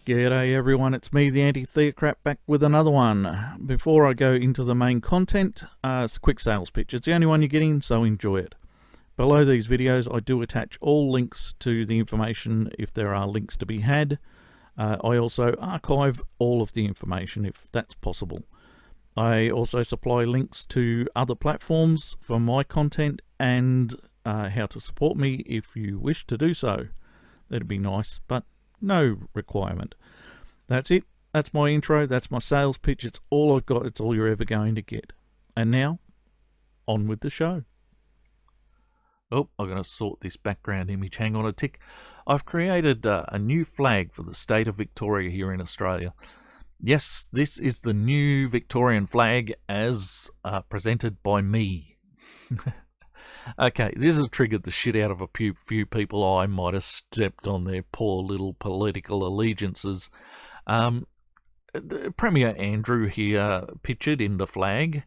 G'day everyone, it's me, the Anti-Theocrat, back with another one. Before I go into the main content, it's a quick sales pitch. It's the only one you're getting, so enjoy it. Below these videos, I do attach all links to the information if there are links to be had. I also archive all of the information if that's possible. I also supply links to other platforms for my content and how to support me if you wish to do so. That'd be nice, but no requirement. That's it. That's my intro. That's my sales pitch. It's all I've got. It's all you're ever going to get. And now, on with the show. Oh, I'm going to sort this background image. Hang on a tick. I've created a new flag for the state of Victoria here in Australia. Yes, this is the new Victorian flag as presented by me. Okay, this has triggered the shit out of a few people. I might have stepped on their poor little political allegiances. Premier Andrew here, pictured in the flag,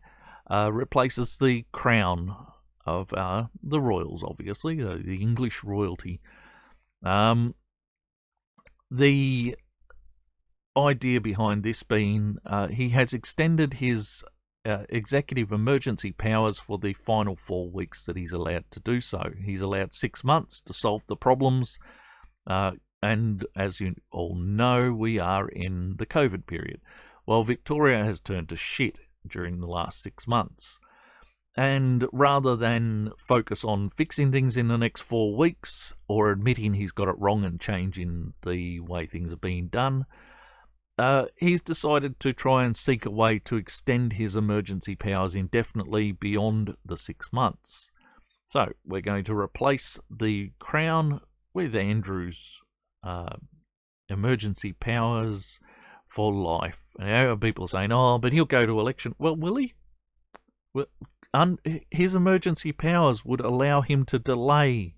replaces the crown of the royals, obviously, the English royalty. The idea behind this being he has extended his executive emergency powers for the final 4 weeks that he's allowed to do so. He's allowed 6 months to solve the problems, and as you all know, we are in the COVID period. Well, Victoria has turned to shit during the last 6 months, and rather than focus on fixing things in the next 4 weeks or admitting he's got it wrong and changing the way things are being done, he's decided to try and seek a way to extend his emergency powers indefinitely beyond the 6 months. So we're going to replace the Crown with Andrew's emergency powers for life. And people are saying, oh, but he'll go to election. Well, will he? Well, his emergency powers would allow him to delay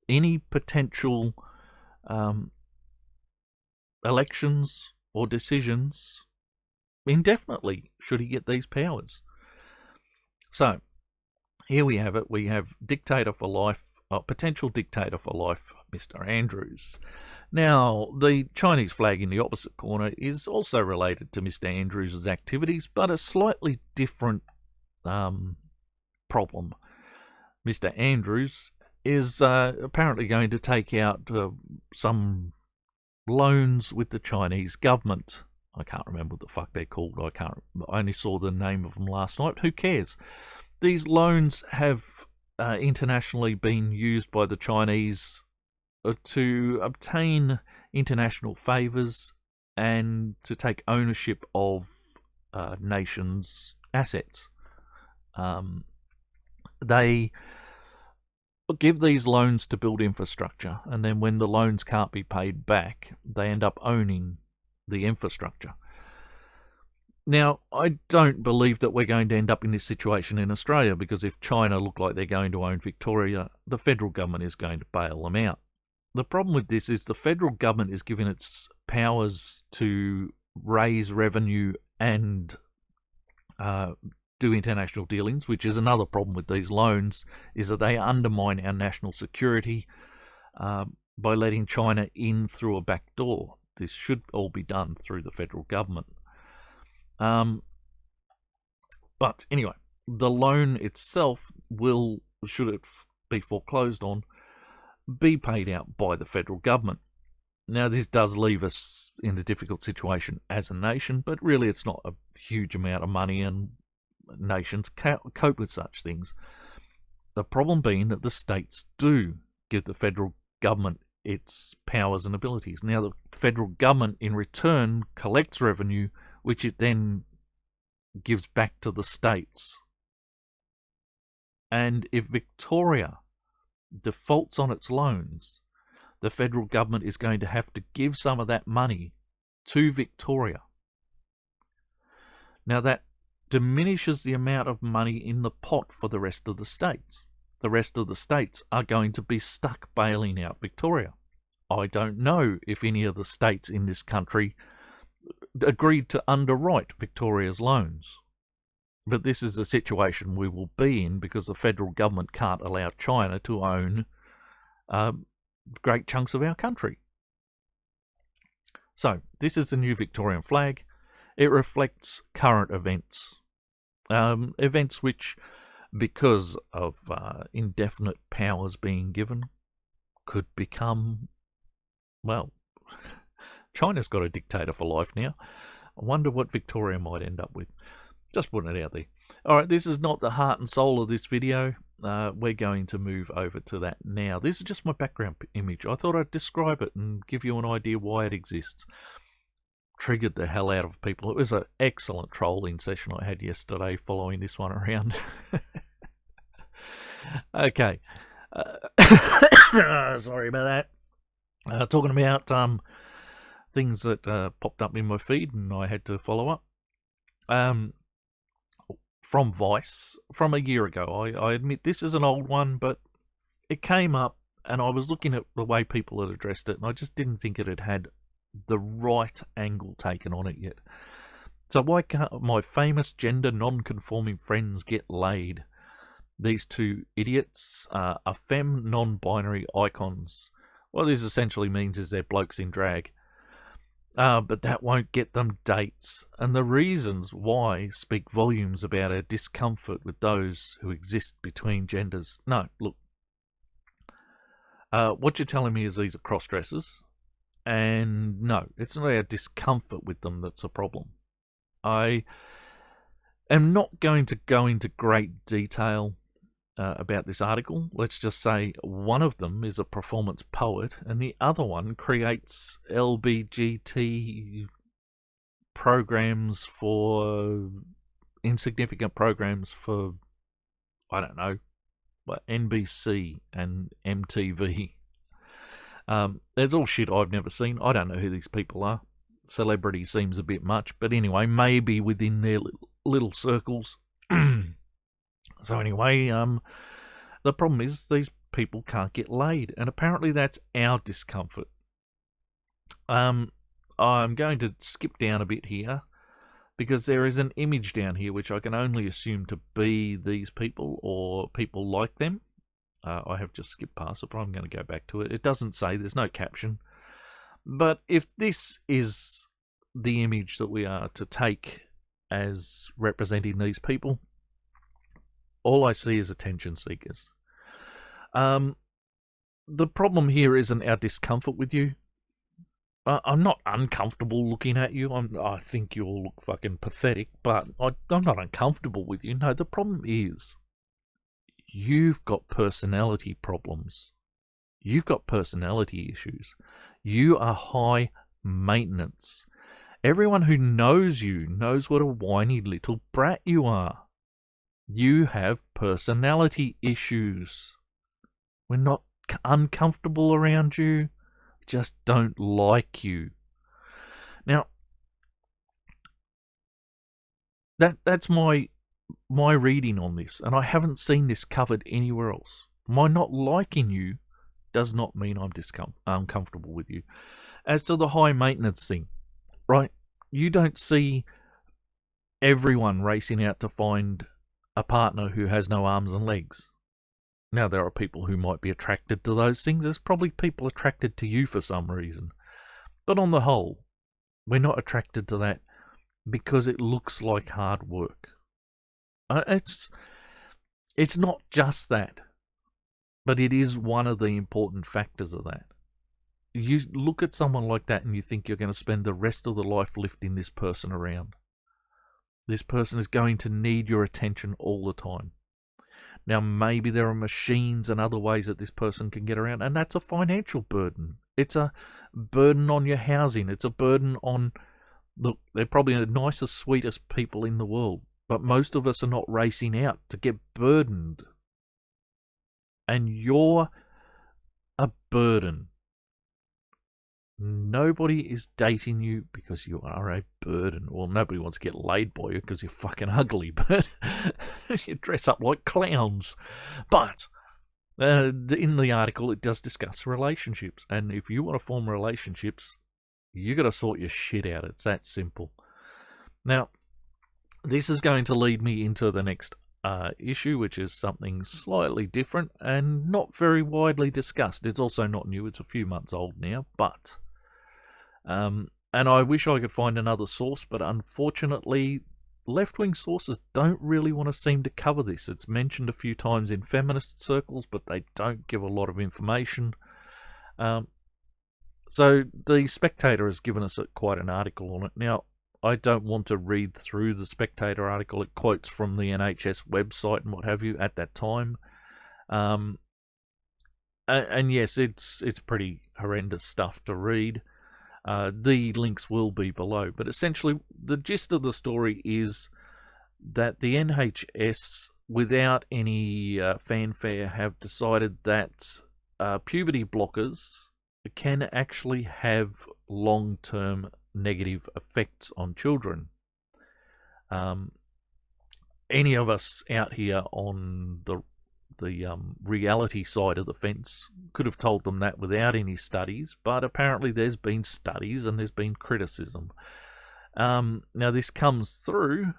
any potential elections or decisions indefinitely, should he get these powers. So, here we have it. We have dictator for life, potential dictator for life, Mr. Andrews. Now, the Chinese flag in the opposite corner is also related to Mr. Andrews' activities, but a slightly different problem. Mr. Andrews is apparently going to take out some loans with the Chinese government. I can't remember what the fuck they're called. I only saw the name of them last night. Who cares? These loans have internationally been used by the Chinese to obtain international favours and to take ownership of nations' assets. They give these loans to build infrastructure, and then when the loans can't be paid back, they end up owning the infrastructure. Now, I don't believe that we're going to end up in this situation in Australia, because if China look like they're going to own Victoria, the federal government is going to bail them out. The problem with this is the federal government is given its powers to raise revenue and do international dealings, which is another problem with these loans, is that they undermine our national security by letting China in through a back door. This should all be done through the federal government. But anyway, the loan itself will, should it be foreclosed on, be paid out by the federal government. Now, this does leave us in a difficult situation as a nation, but really it's not a huge amount of money, and nations cope with such things. The problem being that the states do give the federal government its powers and abilities. Now, the federal government in return collects revenue, which it then gives back to the states. And if Victoria defaults on its loans, the federal government is going to have to give some of that money to Victoria. Now, that diminishes the amount of money in the pot for the rest of the states. The rest of the states are going to be stuck bailing out Victoria. I don't know if any of the states in this country agreed to underwrite Victoria's loans. But this is the situation we will be in, because the federal government can't allow China to own great chunks of our country. So, this is the new Victorian flag. It reflects current events. Events which, because of indefinite powers being given, could become, well, China's got a dictator for life now. I wonder what Victoria might end up with. Just putting it out there. Alright, this is not the heart and soul of this video. We're going to move over to that now. This is just my background image. I thought I'd describe it and give you an idea why it exists. Triggered the hell out of people. It was an excellent trolling session I had yesterday following this one around. Okay. Sorry about that. Talking about things that popped up in my feed and I had to follow up. From Vice, from a year ago. I admit this is an old one, but it came up and I was looking at the way people had addressed it and I just didn't think it had had the right angle taken on it yet. So why can't my famous gender non-conforming friends get laid? These two idiots are femme non-binary icons. What this essentially means is they're blokes in drag. But that won't get them dates. And the reasons why speak volumes about our discomfort with those who exist between genders. No, look. What you're telling me is these are cross-dressers. And no, it's not our discomfort with them that's a problem. I am not going to go into great detail about this article. Let's just say one of them is a performance poet and the other one creates LBGT programs for insignificant programs for, I don't know, NBC and MTV. There's all shit I've never seen. I don't know who these people are. Celebrity seems a bit much, but anyway, maybe within their little circles. So anyway, the problem is these people can't get laid, and apparently that's our discomfort. I'm going to skip down a bit here, because there is an image down here which I can only assume to be these people, or people like them. I have just skipped past it, but I'm going to go back to it. It doesn't say, there's no caption. But if this is the image that we are to take as representing these people, all I see is attention seekers. The problem here isn't our discomfort with you. I'm not uncomfortable looking at you. I think you all look fucking pathetic, but I'm not uncomfortable with you. No, the problem is you've got personality problems. You've got personality issues. You are high maintenance. Everyone who knows you knows what a whiny little brat you are. You have personality issues. We're not uncomfortable around you. We just don't like you. Now, that's my reading on this, and I haven't seen this covered anywhere else. My not liking you does not mean I'm uncomfortable with you. As to the high maintenance thing, right? You don't see everyone racing out to find a partner who has no arms and legs. Now, there are people who might be attracted to those things. There's probably people attracted to you for some reason. But on the whole, we're not attracted to that because it looks like hard work. It's not just that, but it is one of the important factors of that. You look at someone like that and you think you're going to spend the rest of the life lifting this person around. This person is going to need your attention all the time. Now, maybe there are machines and other ways that this person can get around, and that's a financial burden. It's a burden on your housing. It's a burden on... Look, they're probably the nicest, sweetest people in the world, but most of us are not racing out to get burdened. And you're a burden. Nobody is dating you because you are a burden. Well, nobody wants to get laid by you because you're fucking ugly, but you dress up like clowns. But in the article, it does discuss relationships. And if you want to form relationships, you got to sort your shit out. It's that simple. Now, this is going to lead me into the next issue, which is something slightly different and not very widely discussed. It's also not new. It's a few months old now, but And I wish I could find another source, but unfortunately, left-wing sources don't really want to seem to cover this. It's mentioned a few times in feminist circles, but they don't give a lot of information. So the Spectator has given us quite an article on it. Now, I don't want to read through the Spectator article. It quotes from the NHS website and what have you at that time. And yes, it's pretty horrendous stuff to read. The links will be below. But essentially, the gist of the story is that the NHS, without any fanfare, have decided that puberty blockers can actually have long-term negative effects on children. Any of us out here on the reality side of the fence could have told them that without any studies, but apparently there's been studies and there's been criticism. Now this comes through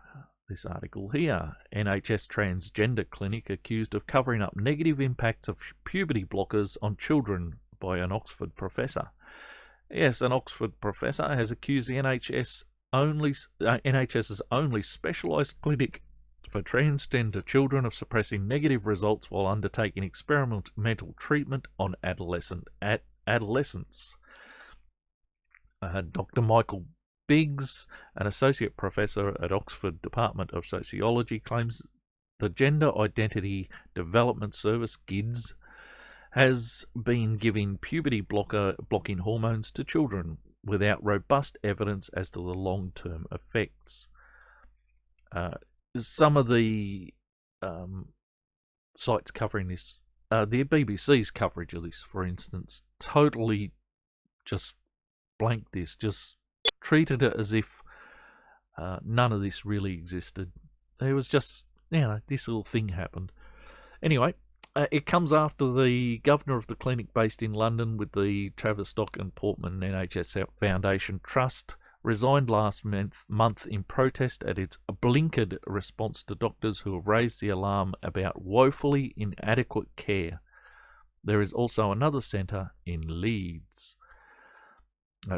this article here. NHS transgender clinic accused of covering up negative impacts of puberty blockers on children by an Oxford professor. Yes, an Oxford professor has accused the NHS's only specialised clinic for transgender children of suppressing negative results while undertaking experimental treatment on adolescents. Dr. Michael Biggs, an associate professor at Oxford Department of Sociology, claims the Gender Identity Development Service, GIDS, has been giving puberty blocking hormones to children without robust evidence as to the long-term effects. Some of the sites covering this, the BBC's coverage of this, for instance, totally just blanked this, just treated it as if none of this really existed. It was just, this little thing happened. Anyway, it comes after the governor of the clinic based in London with the Tavistock and Portman NHS Foundation Trust resigned last month in protest at its blinkered response to doctors who have raised the alarm about woefully inadequate care. There is also another centre in Leeds.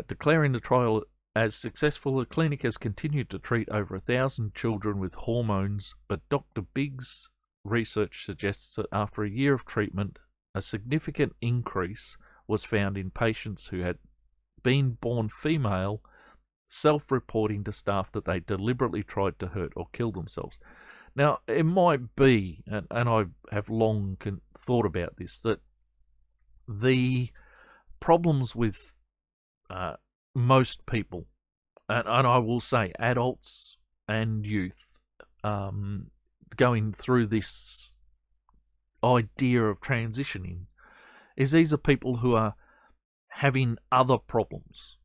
Declaring the trial as successful, the clinic has continued to treat over 1,000 children with hormones, but Dr. Biggs' research suggests that after a year of treatment, a significant increase was found in patients who had been born female, self-reporting to staff that they deliberately tried to hurt or kill themselves. Now, it might be, and I have long thought about this, that the problems with most people, and I will say adults and youth, going through this idea of transitioning, is these are people who are having other problems.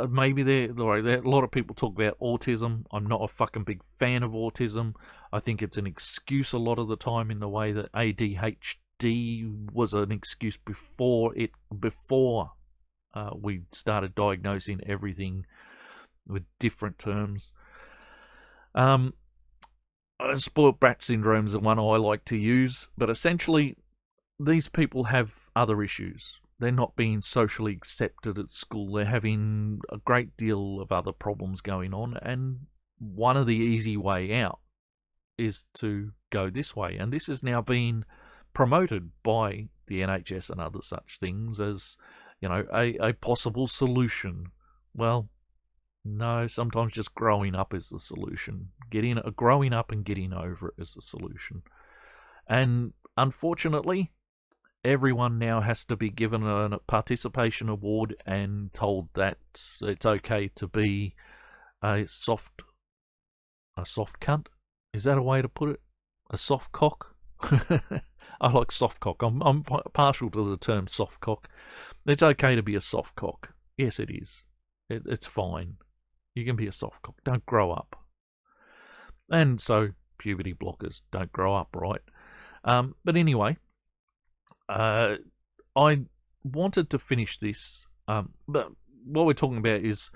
Maybe a lot of people talk about autism. I'm not a fucking big fan of autism. I think it's an excuse a lot of the time, in the way that ADHD was an excuse before we started diagnosing everything with different terms. Spoiled brat syndrome is the one I like to use, but essentially these people have other issues. They're not being socially accepted at school. They're having a great deal of other problems going on, and one of the easy way out is to go this way. And this is now being promoted by the NHS and other such things as, a possible solution. Well, no, sometimes just growing up is the solution. Growing up and getting over it is the solution. And unfortunately, everyone now has to be given a participation award and told that it's okay to be a soft cunt. Is that a way to put it? A soft cock? I like soft cock. I'm partial to the term soft cock. It's okay to be a soft cock. Yes, it is. It's fine. You can be a soft cock. Don't grow up. And so puberty blockers don't grow up, right? But anyway, I wanted to finish this, but what we're talking about is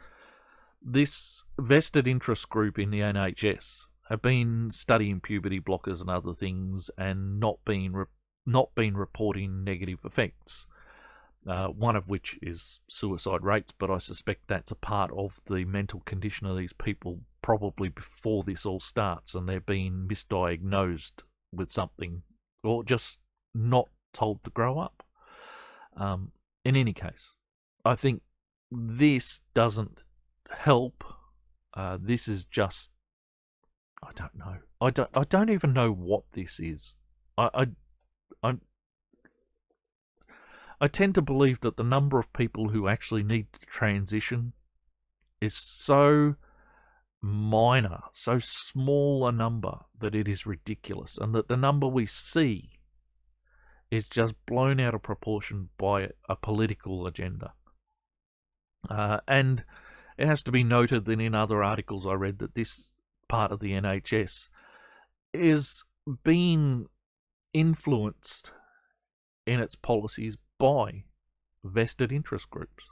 this vested interest group in the NHS have been studying puberty blockers and other things and not been reporting negative effects. one of which is suicide rates, but I suspect that's a part of the mental condition of these people probably before this all starts, and they're being misdiagnosed with something or just not told to grow up. In any case, I think this doesn't help. This is just, I don't know. I don't even know what this is. I tend to believe that the number of people who actually need to transition is so minor, so small a number that it is ridiculous, and that the number we see is just blown out of proportion by a political agenda. And it has to be noted that in other articles I read that this part of the NHS is being influenced in its policies by vested interest groups.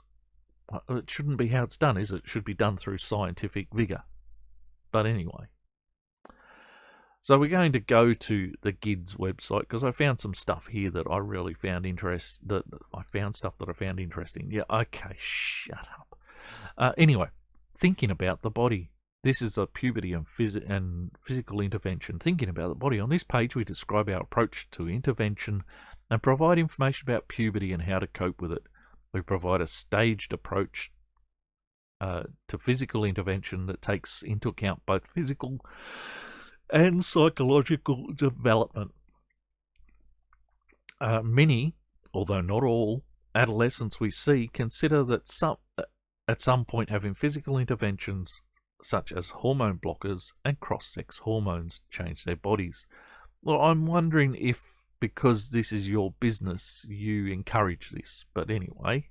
It shouldn't be how it's done, is it? It should be done through scientific vigour. But anyway. So we're going to go to the GIDS website, because I found some stuff here that I really found interesting. Yeah, okay, shut up. Anyway, thinking about the body. This is a puberty and physical intervention. Thinking about the body. On this page, we describe our approach to intervention and provide information about puberty and how to cope with it. We provide a staged approach to physical intervention that takes into account both physical and psychological development. Many, although not all, adolescents we see consider that at some point having physical interventions such as hormone blockers and cross-sex hormones change their bodies. Well, I'm wondering if, because this is your business, you encourage this. But anyway,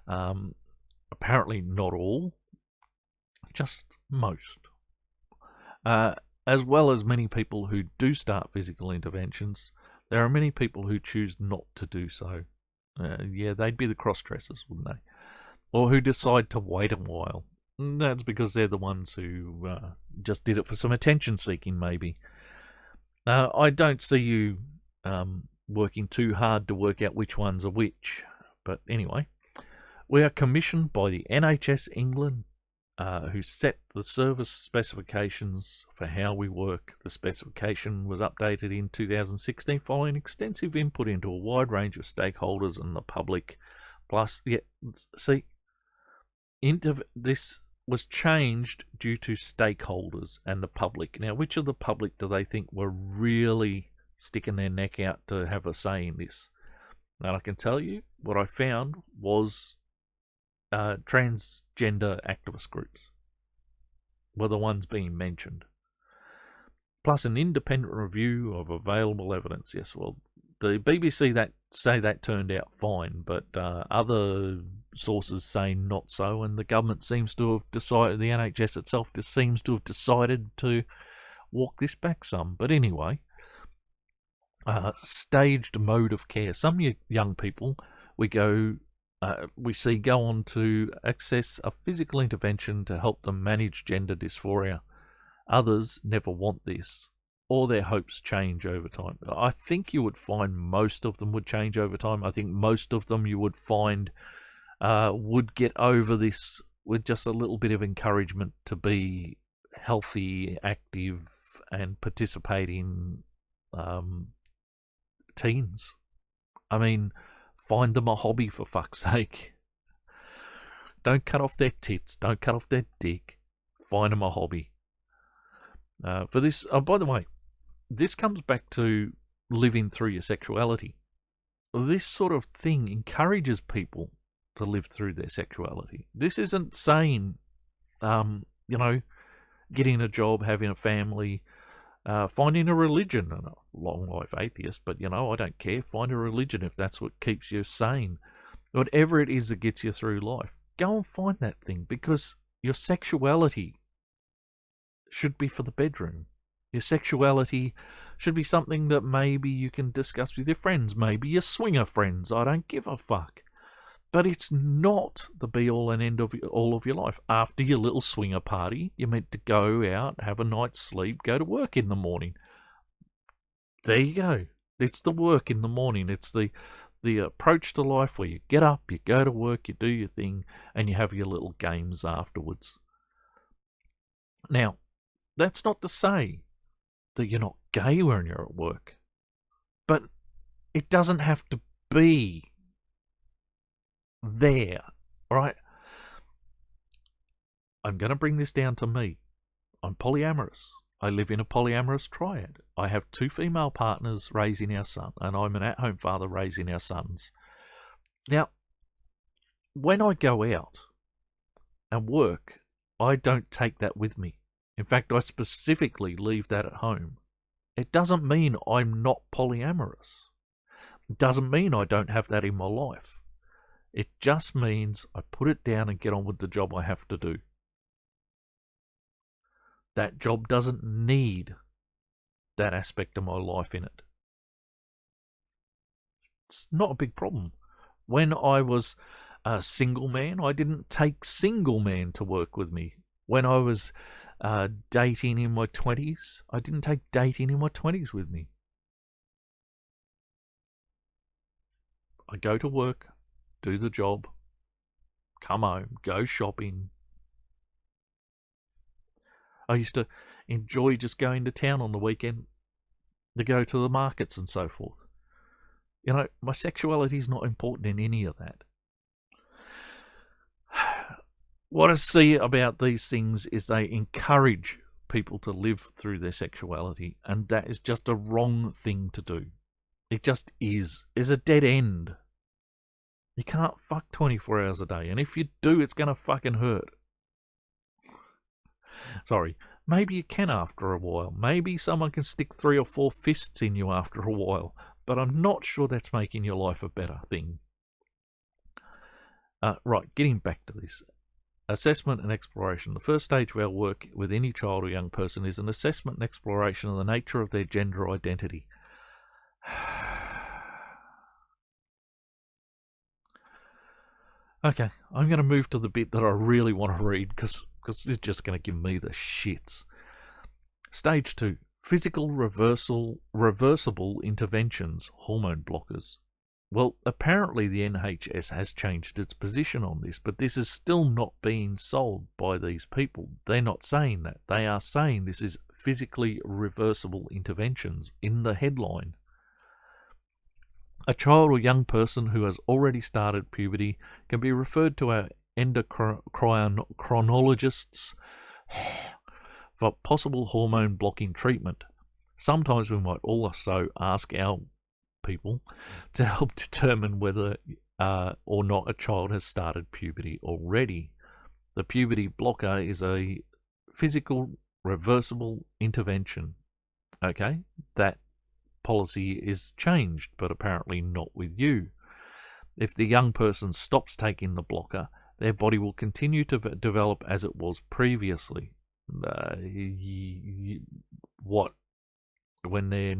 apparently not all, just most. As well as many people who do start physical interventions, there are many people who choose not to do so. Yeah, they'd be the cross-dressers, wouldn't they? Or who decide to wait a while. That's because they're the ones who just did it for some attention-seeking, maybe. I don't see you working too hard to work out which ones are which. But anyway, we are commissioned by the NHS England, who set the service specifications for how we work. The specification was updated in 2016 following extensive input into a wide range of stakeholders and the public. Plus, yeah, see, this was changed due to stakeholders and the public. Now, which of the public do they think were really sticking their neck out to have a say in this? And I can tell you, what I found was transgender activist groups were the ones being mentioned. Plus an independent review of available evidence. Yes, well, the BBC say that turned out fine, but other sources say not so, and the government seems to have decided, the NHS itself just seems to have decided to walk this back some. But anyway, staged mode of care. Some young people we see go on to access a physical intervention to help them manage gender dysphoria. Others never want this, or their hopes change over time. I think you would find most of them would change over time. I think most of them you would find would get over this with just a little bit of encouragement to be healthy, active, and participating teens. I mean, find them a hobby, for fuck's sake. Don't cut off their tits. Don't cut off their dick. Find them a hobby. For this, by the way, this comes back to living through your sexuality. This sort of thing encourages people to live through their sexuality. This isn't saying, getting a job, having a family, finding a religion. And a long life atheist, but I don't care. Find a religion if that's what keeps you sane. Whatever it is that gets you through life, go and find that thing, because your sexuality should be for the bedroom. Your sexuality should be something that maybe you can discuss with your friends, maybe your swinger friends. I don't give a fuck. But it's not the be-all and end of all of your life. After your little swinger party, you're meant to go out, have a night's sleep, go to work in the morning. There you go. It's the work in the morning. It's the The approach to life where you get up, you go to work, you do your thing, and you have your little games afterwards. Now, that's not to say that you're not gay when you're at work, but it doesn't have to be there, right? I'm going to bring this down to me. I'm polyamorous. I live in a polyamorous triad. I have 2 female partners raising our son, and I'm an at-home father raising our sons. Now, when I go out and work, I don't take that with me. In fact, I specifically leave that at home. It doesn't mean I'm not polyamorous. It doesn't mean I don't have that in my life. It just means I put it down and get on with the job I have to do. That job doesn't need that aspect of my life in it. It's not a big problem. When I was a single man, I didn't take single man to work with me. When I was dating in my 20s, I didn't take dating in my 20s with me. I go to work, do the job, come home, go shopping. I used to enjoy just going to town on the weekend to go to the markets and so forth. You know, my sexuality is not important in any of that. What I see about these things is they encourage people to live through their sexuality, and that is just a wrong thing to do. It just is. It's a dead end. You can't fuck 24 hours a day, and if you do, it's going to fucking hurt. Sorry, maybe you can after a while. Maybe someone can stick 3 or 4 fists in you after a while, but I'm not sure that's making your life a better thing. Right, getting back to this. Assessment and exploration. The first stage of our work with any child or young person is an assessment and exploration of the nature of their gender identity. Okay, I'm going to move to the bit that I really want to read because it's just going to give me the shits. Stage 2. Physical reversible interventions, hormone blockers. Well, apparently the NHS has changed its position on this, but this is still not being sold by these people. They're not saying that. They are saying this is physically reversible interventions in the headline. A child or young person who has already started puberty can be referred to our endocrinologists for possible hormone blocking treatment. Sometimes we might also ask our people to help determine whether or not a child has started puberty already. The puberty blocker is a physical reversible intervention. Okay, that policy is changed, but apparently not with you. If the young person stops taking the blocker, their body will continue to develop as it was previously. What? When they're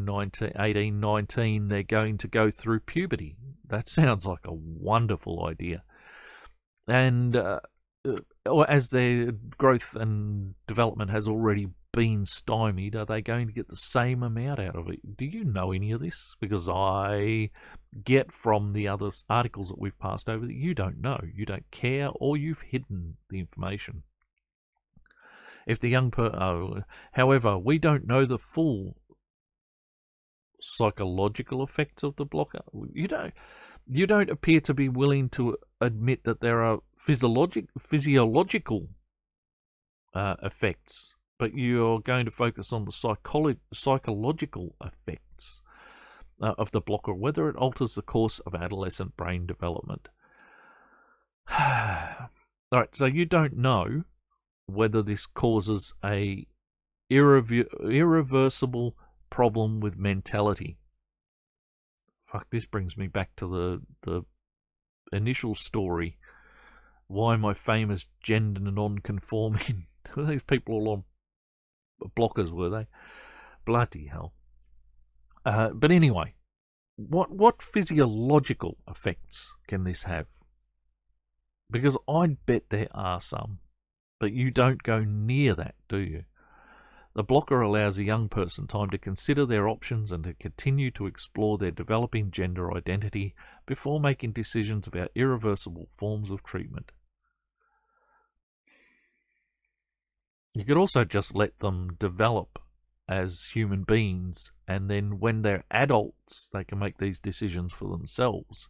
18, 19, they're going to go through puberty. That sounds like a wonderful idea. And as their growth and development has already been stymied, are they going to get the same amount out of it? Do you know any of this? Because I get from the other articles that we've passed over that you don't know, you don't care, or you've hidden the information. If the young however, we don't know the full psychological effects of the blocker. You don't appear to be willing to admit that there are physiological effects, but you're going to focus on the psychological effects of the blocker, whether it alters the course of adolescent brain development. Alright, so you don't know whether this causes a irreversible problem with mentality. Fuck, this brings me back to the initial story. Why my famous gender non-conforming. These people all on blockers, were they? Bloody hell. But anyway, what physiological effects can this have? Because I'd bet there are some, but you don't go near that, do you? The blocker allows a young person time to consider their options and to continue to explore their developing gender identity before making decisions about irreversible forms of treatment. You could also just let them develop as human beings, and then when they're adults, they can make these decisions for themselves.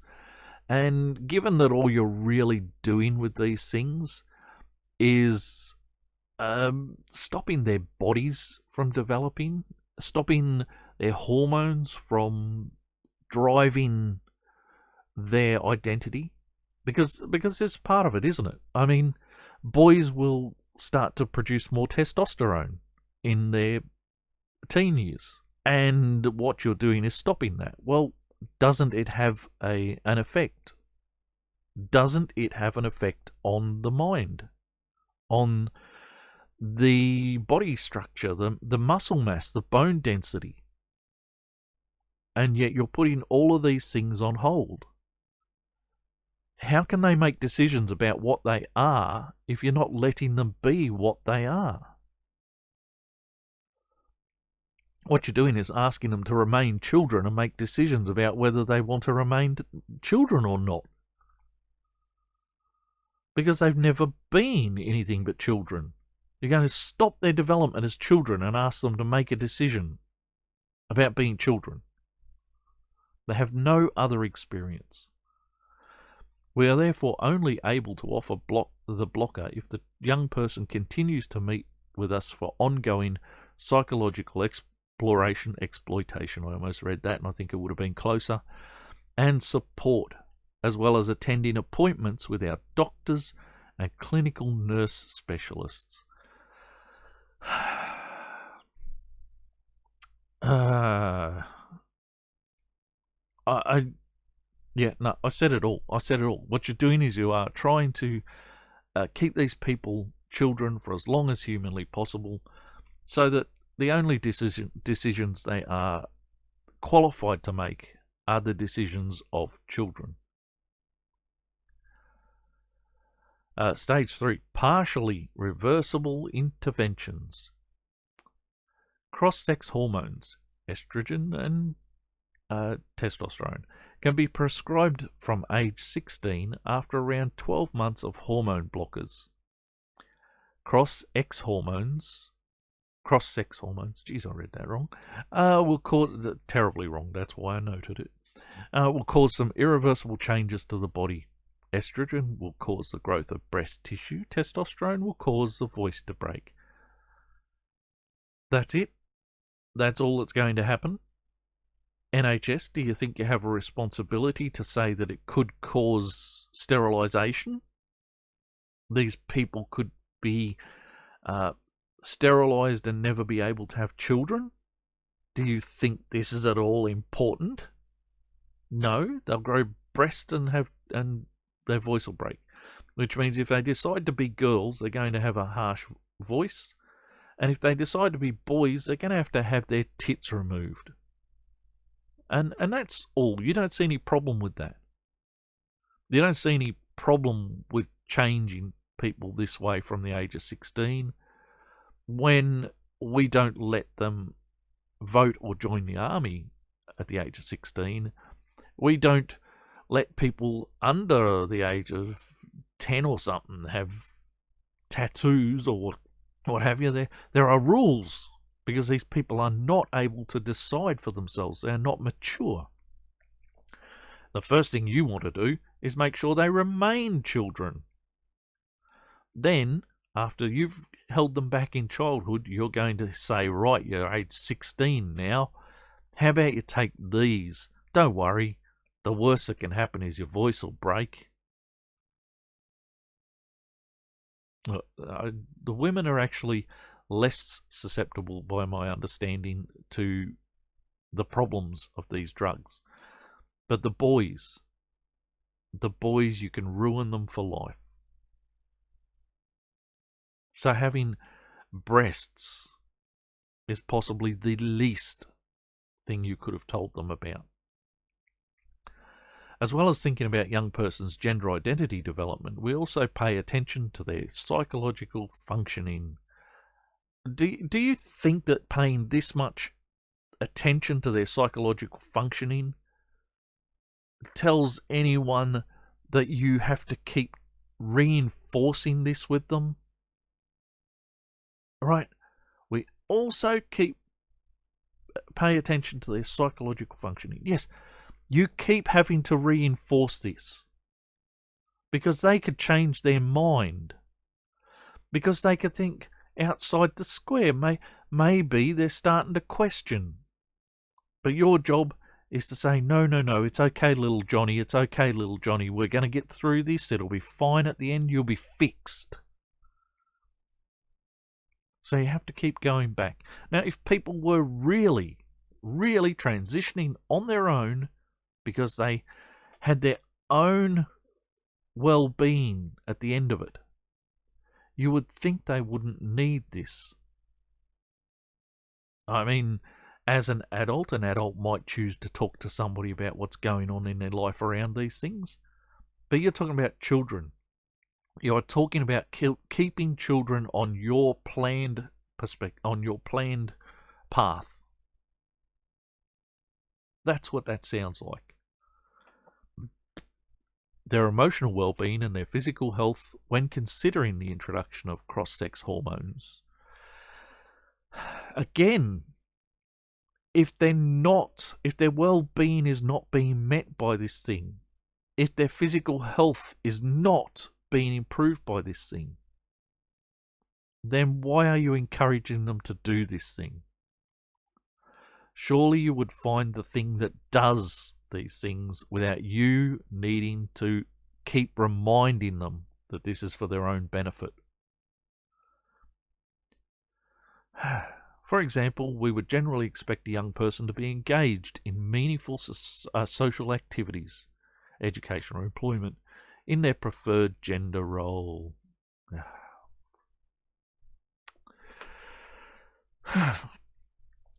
And given that all you're really doing with these things is stopping their bodies from developing, stopping their hormones from driving their identity, because it's part of it, isn't it? I mean, boys will start to produce more testosterone in their teen years, and what you're doing is stopping that. Well, doesn't it have an effect? Doesn't it have an effect on the mind, on the body structure, the muscle mass, the bone density? And yet you're putting all of these things on hold. How can they make decisions about what they are if you're not letting them be what they are? What you're doing is asking them to remain children and make decisions about whether they want to remain children or not. Because they've never been anything but children. You're going to stop their development as children and ask them to make a decision about being children. They have no other experience. We are therefore only able to offer the blocker if the young person continues to meet with us for ongoing psychological exploitation. I almost read that and I think it would have been closer. And support, as well as attending appointments with our doctors and clinical nurse specialists. I said it all. What you're doing is you are trying to keep these people children for as long as humanly possible, so that the only decisions they are qualified to make are the decisions of children. Stage 3, partially reversible interventions. Cross-sex hormones, estrogen and testosterone, can be prescribed from age 16 after around 12 months of hormone blockers. Cross-sex hormones, geez, I read that wrong, will cause, terribly wrong, that's why I noted it, will cause some irreversible changes to the body. Estrogen will cause the growth of breast tissue. Testosterone will cause the voice to break. That's it. That's all that's going to happen. NHS, do you think you have a responsibility to say that it could cause sterilisation? These people could be sterilised and never be able to have children? Do you think this is at all important? No, they'll grow breasts and their voice will break. Which means if they decide to be girls, they're going to have a harsh voice. And if they decide to be boys, they're going to have their tits removed. And that's all. You don't see any problem with that. You don't see any problem with changing people this way from the age of 16 when we don't let them vote or join the army at the age of 16. We don't let people under the age of 10 or something have tattoos or what have you. There are rules, because these people are not able to decide for themselves. They are not mature. The first thing you want to do is make sure they remain children. Then, after you've held them back in childhood, you're going to say, right, you're age 16 now. How about you take these? Don't worry. The worst that can happen is your voice will break. The women are actually less susceptible, by my understanding, to the problems of these drugs. But the boys, you can ruin them for life. So having breasts is possibly the least thing you could have told them about. As well as thinking about young persons' gender identity development, we also pay attention to their psychological functioning. Do you think that paying this much attention to their psychological functioning tells anyone that you have to keep reinforcing this with them? Right? We also pay attention to their psychological functioning. Yes, you keep having to reinforce this because they could change their mind, because they could think outside the square. Maybe they're starting to question. But your job is to say, no, it's okay, little Johnny, it's okay, little Johnny, we're going to get through this, it'll be fine at the end, you'll be fixed. So you have to keep going back. Now, if people were really transitioning on their own because they had their own well-being at the end of it, you would think they wouldn't need this. I mean, as an adult might choose to talk to somebody about what's going on in their life around these things. But you're talking about children. You're talking about keeping children on your planned path. That's what that sounds like. Their emotional well-being and their physical health when considering the introduction of cross-sex hormones. Again, if their well-being is not being met by this thing, if their physical health is not being improved by this thing, then why are you encouraging them to do this thing? Surely you would find the thing that does these things without you needing to keep reminding them that this is for their own benefit. For example, we would generally expect a young person to be engaged in meaningful social activities, education or employment, in their preferred gender role.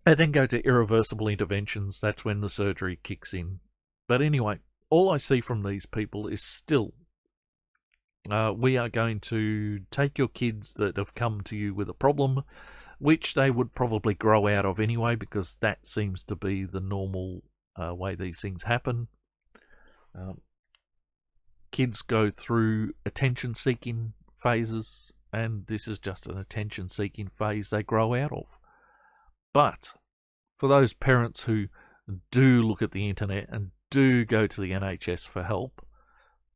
And then go to irreversible interventions. That's when the surgery kicks in. But anyway, all I see from these people is still, we are going to take your kids that have come to you with a problem, which they would probably grow out of anyway, because that seems to be the normal way these things happen. Kids go through attention-seeking phases, and this is just an attention-seeking phase they grow out of. But for those parents who do look at the internet and do go to the NHS for help,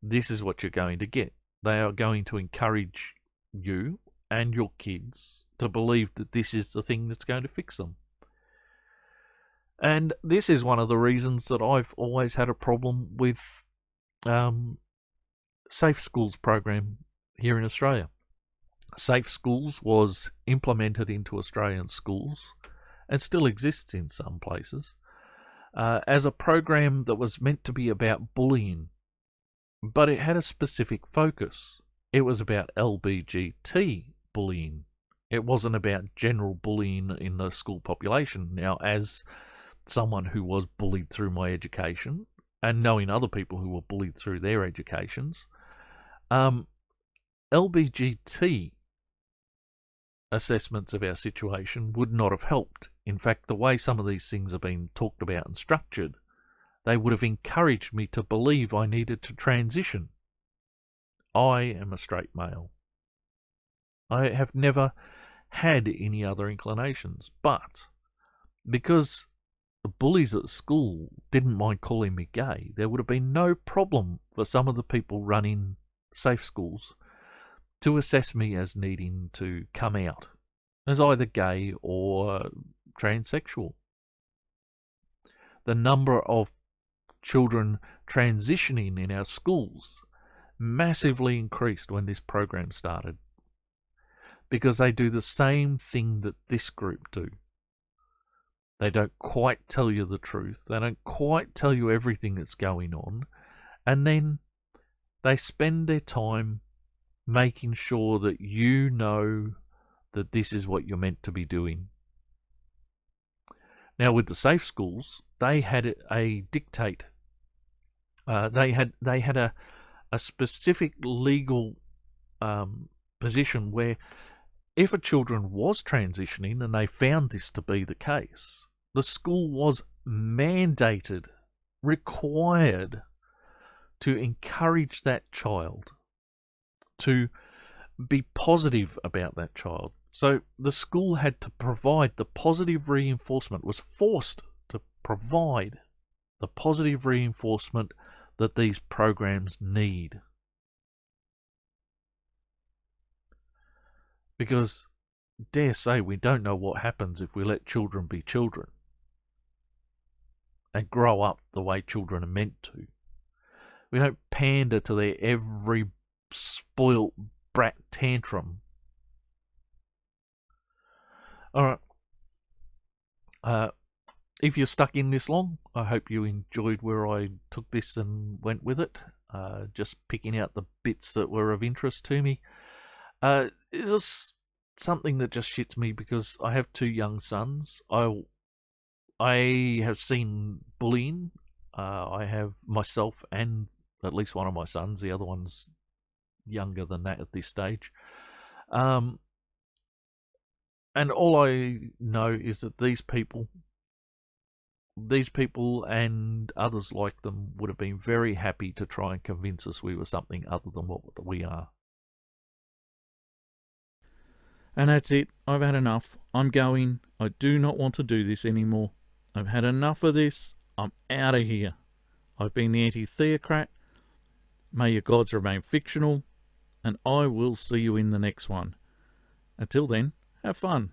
this is what you're going to get. They are going to encourage you and your kids to believe that this is the thing that's going to fix them. And this is one of the reasons that I've always had a problem with Safe Schools program here in Australia. Safe Schools was implemented into Australian schools and still exists in some places as a program that was meant to be about bullying, but it had a specific focus. It was about LBGT bullying. It wasn't about general bullying in the school population. Now, as someone who was bullied through my education and knowing other people who were bullied through their educations, LBGT assessments of our situation would not have helped. In fact, the way some of these things have been talked about and structured, they would have encouraged me to believe I needed to transition. I am a straight male. I have never had any other inclinations, but because the bullies at school didn't mind calling me gay, there would have been no problem for some of the people running safe schools to assess me as needing to come out as either gay or transsexual. The number of children transitioning in our schools massively increased when this program started, because they do the same thing that this group do. They don't quite tell you the truth. They don't quite tell you everything that's going on. And then they spend their time making sure that you know that this is what you're meant to be doing. Now, with the safe schools, they had a dictate. They had a specific legal position where if a children was transitioning and they found this to be the case, the school was mandated, required to encourage that child, to be positive about that child. So the school had to provide the positive reinforcement, was forced to provide the positive reinforcement that these programs need. Because, dare say, we don't know what happens if we let children be children and grow up the way children are meant to. We don't pander to their every spoilt brat tantrum. Alright. If you're stuck in this long, I hope you enjoyed where I took this and went with it. Just picking out the bits that were of interest to me. Is this something that just shits me because I have 2 young sons. I have seen bullying. I have myself and at least one of my sons. The other one's younger than that at this stage. And all I know is that these people and others like them would have been very happy to try and convince us we were something other than what we are. And that's it. I've had enough. I'm going. I do not want to do this anymore. I've had enough of this. I'm out of here. I've been the anti-theocrat. May your gods remain fictional. And I will see you in the next one. Until then, have fun.